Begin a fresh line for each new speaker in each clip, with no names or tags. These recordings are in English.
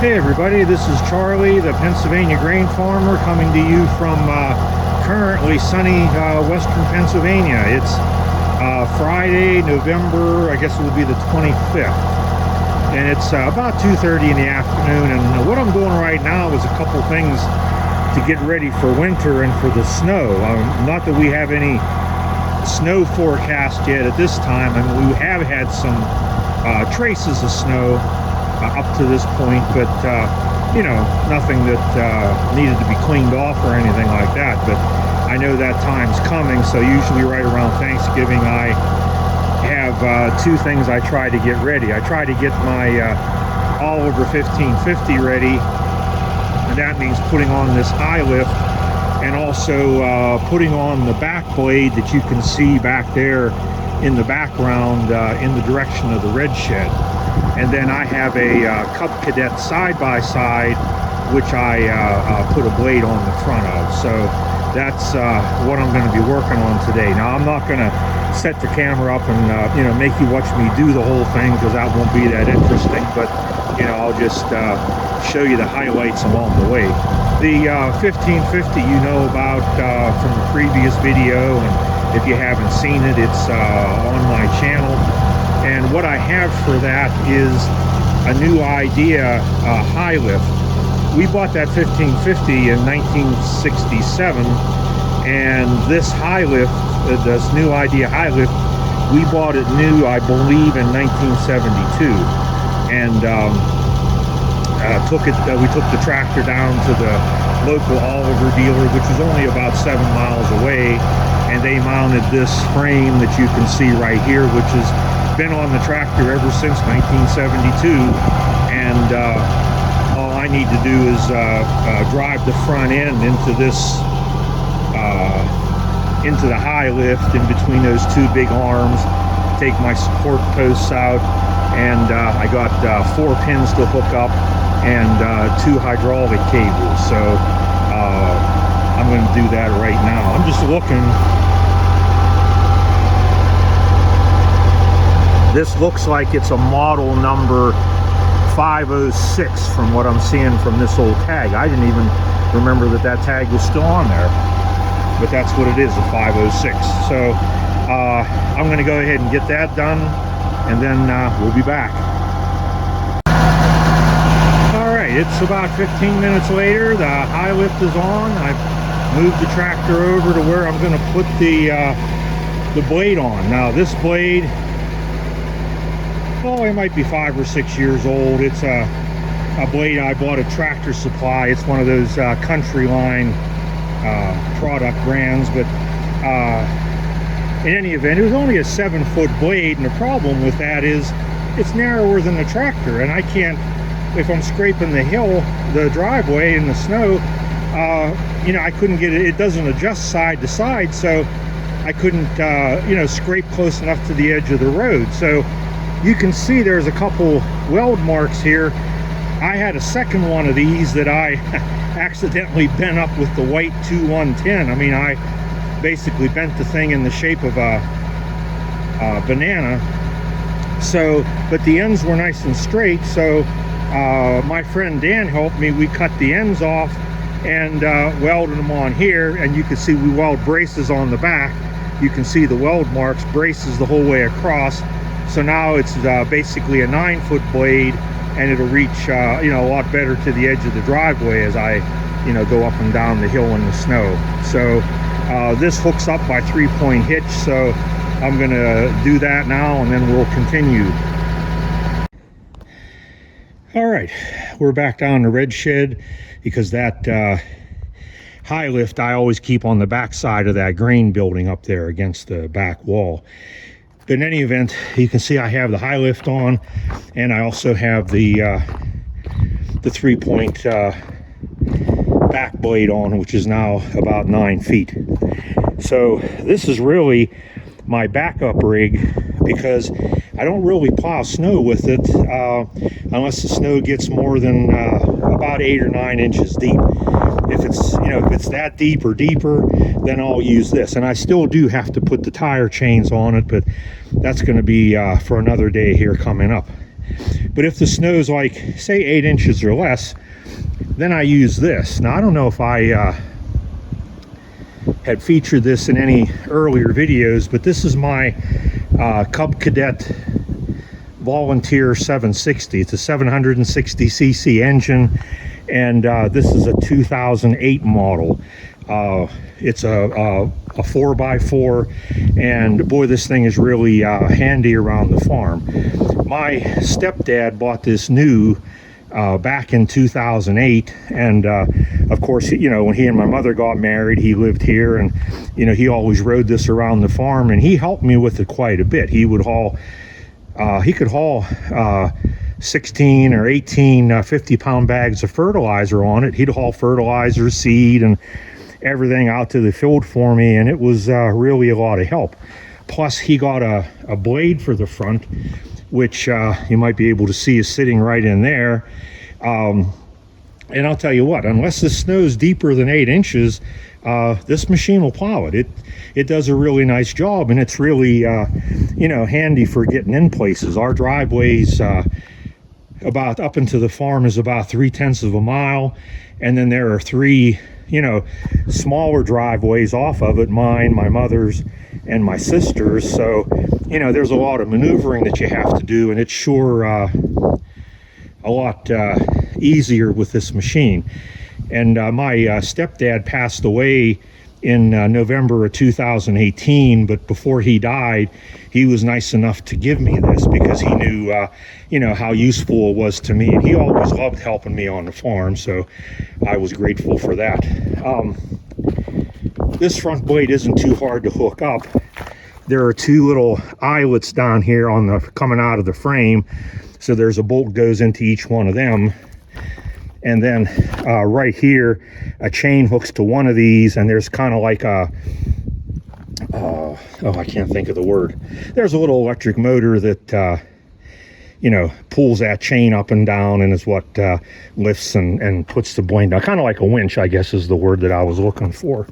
Hey everybody, this is Charlie, the Pennsylvania grain farmer, coming to you from currently sunny western Pennsylvania. It's Friday, November, I guess it will be the 25th. And it's about 2:30 in the afternoon, and what I'm doing right now is a couple things to get ready for winter and for the snow. Not that we have any snow forecast yet at this time. I mean, we have had some traces of snow up to this point, but you know, nothing that needed to be cleaned off or anything like that. But I know that time's coming, so usually right around Thanksgiving I have two things I try to get ready. I try to get my Oliver 1550 ready, and that means putting on this high lift and also putting on the back blade that you can see back there in the background in the direction of the red shed. And then I have a Cub Cadet side-by-side, which I put a blade on the front of. So that's what I'm going to be working on today. Now, I'm not going to set the camera up and you know, make you watch me do the whole thing, because that won't be that interesting. But you know, I'll just show you the highlights along the way. The 1550 you know about from the previous video, and if you haven't seen it, it's on my channel. And what I have for that is a new idea, high lift. We bought that 1550 in 1967, and this high lift, this new idea high lift, we bought it new, I believe, in 1972. And we took the tractor down to the local Oliver dealer, which is only about 7 miles away, and they mounted this frame that you can see right here, which has been on the tractor ever since 1972. And all I need to do is drive the front end into this into the high lift in between those two big arms, take my support posts out, and I got 4 pins to hook up and 2 hydraulic cables. So I'm going to do that right now. I'm just looking. This looks like it's a model number 506 from what I'm seeing from this old tag. I didn't even remember that that tag was still on there, but that's what it is, a 506. So I'm going to go ahead and get that done, and then we'll be back. All right, it's about 15 minutes later. The high lift is on. I've moved the tractor over to where I'm going to put the blade on. Now this blade, oh, it might be 5 or 6 years old. It's a blade I bought at Tractor Supply. It's one of those Country Line product brands, but in any event, it was only a 7-foot blade, and the problem with that is it's narrower than the tractor, and I can't, if I'm scraping the hill, the driveway in the snow, you know, I couldn't get it. It doesn't adjust side to side, so I couldn't you know, scrape close enough to the edge of the road. So you can see there's a couple weld marks here. I had a second one of these that I accidentally bent up with the white 2110. I mean, I basically bent the thing in the shape of a banana. So, but the ends were nice and straight. So my friend Dan helped me. We cut the ends off and welded them on here. And you can see we weld braces on the back. You can see the weld marks, braces the whole way across. So now it's basically a 9-foot blade, and it'll reach you know, a lot better to the edge of the driveway as I, you know, go up and down the hill in the snow. So this hooks up by 3-point hitch, so I'm gonna do that now, and then we'll continue. All right, we're back down the red shed, because that high lift I always keep on the back side of that grain building up there against the back wall. But in any event, you can see I have the high lift on, and I also have the 3-point back blade on, which is now about 9 feet. So this is really my backup rig, because I don't really plow snow with it unless the snow gets more than about 8 or 9 inches deep. If it's, you know, if it's that deep or deeper, then I'll use this. And I still do have to put the tire chains on it, but that's going to be for another day here coming up. But if the snow's like, say, 8 inches or less, then I use this. Now, I don't know if I had featured this in any earlier videos, but this is my Cub Cadet Volunteer 760. It's a 760cc engine, and this is a 2008 model. It's a 4x4, and boy, this thing is really handy around the farm. My stepdad bought this new back in 2008, and of course, you know, when he and my mother got married, he lived here, and you know, he always rode this around the farm, and he helped me with it quite a bit. He would haul he could haul 16 or 18 50-pound bags of fertilizer on it. He'd haul fertilizer, seed, and everything out to the field for me, and it was really a lot of help. Plus, he got a blade for the front, which you might be able to see is sitting right in there. And I'll tell you what, unless the snow's deeper than 8 inches, this machine will plow it. It does a really nice job, and it's really you know, handy for getting in places. Our driveways about up into the farm is about 3/10 of a mile, and then there are 3, you know, smaller driveways off of it, mine, my mother's, and my sister's. So, you know, there's a lot of maneuvering that you have to do, and it's sure a lot easier with this machine. And my stepdad passed away in November of 2018, but before he died, he was nice enough to give me this because he knew you know, how useful it was to me, and he always loved helping me on the farm, so I was grateful for that. This front blade isn't too hard to hook up. There are 2 little eyelets down here on the coming out of the frame, so there's a bolt goes into each one of them. And then right here, a chain hooks to one of these, and there's kind of like a, oh, I can't think of the word. There's a little electric motor that, you know, pulls that chain up and down, and is what lifts and puts the blade down. Kind of like a winch, I guess, is the word that I was looking for.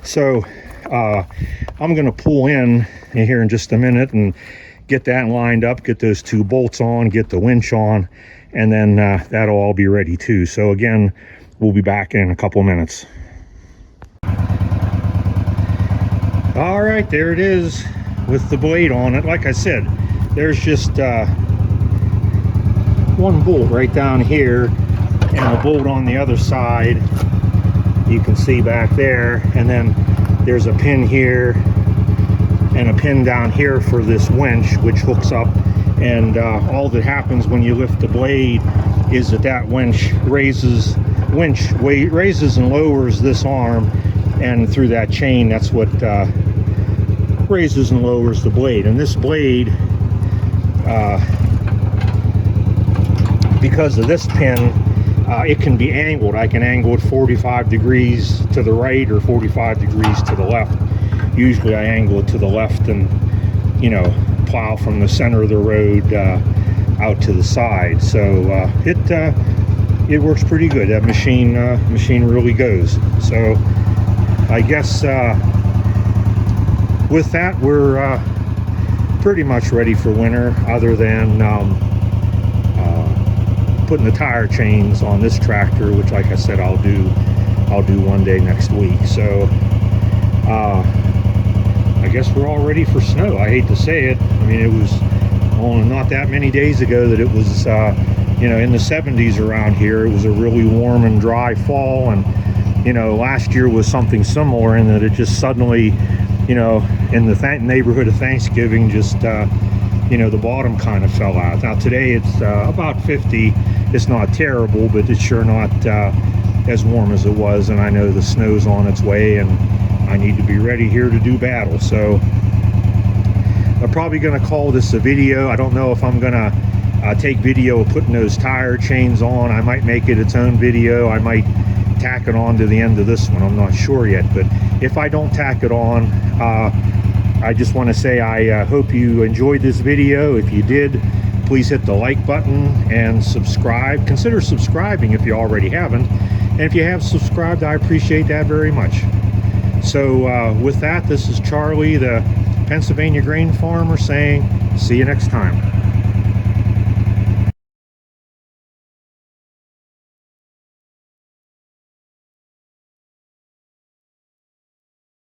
So I'm going to pull in here in just a minute and get that lined up, get those 2 bolts on, get the winch on, and then that'll all be ready too. So again, we'll be back in a couple minutes. All right, there it is with the blade on it. Like I said, there's just 1 bolt right down here and a bolt on the other side, you can see back there, and then there's a pin here and a pin down here for this winch, which hooks up. And all that happens when you lift the blade is that winch raises and lowers this arm, and through that chain, that's what raises and lowers the blade. And this blade, because of this pin, it can be angled. I can angle it 45 degrees to the right or 45 degrees to the left. Usually I angle it to the left and, you know, plow from the center of the road out to the side. So it works pretty good. That machine really goes. So I guess with that, we're pretty much ready for winter, other than putting the tire chains on this tractor, which, like I said, I'll do one day next week. So I guess we're all ready for snow. I hate to say it. I mean, it was not that many days ago that it was you know, in the 70s around here. It was a really warm and dry fall, and you know, last year was something similar in that it just suddenly, you know, in the neighborhood of Thanksgiving, just you know, the bottom kind of fell out. Now today it's about 50. It's not terrible, but it's sure not as warm as it was, and I know the snow's on its way, and I need to be ready here to do battle. So I'm probably going to call this a video. I don't know if I'm going to take video of putting those tire chains on. I might make it its own video. I might tack it on to the end of this one. I'm not sure yet, but if I don't tack it on, I just want to say I hope you enjoyed this video. If you did, please hit the like button and subscribe. Consider subscribing if you already haven't, and if you have subscribed, I appreciate that very much. So with that, this is Charlie, the Pennsylvania grain farmer, saying see you next time.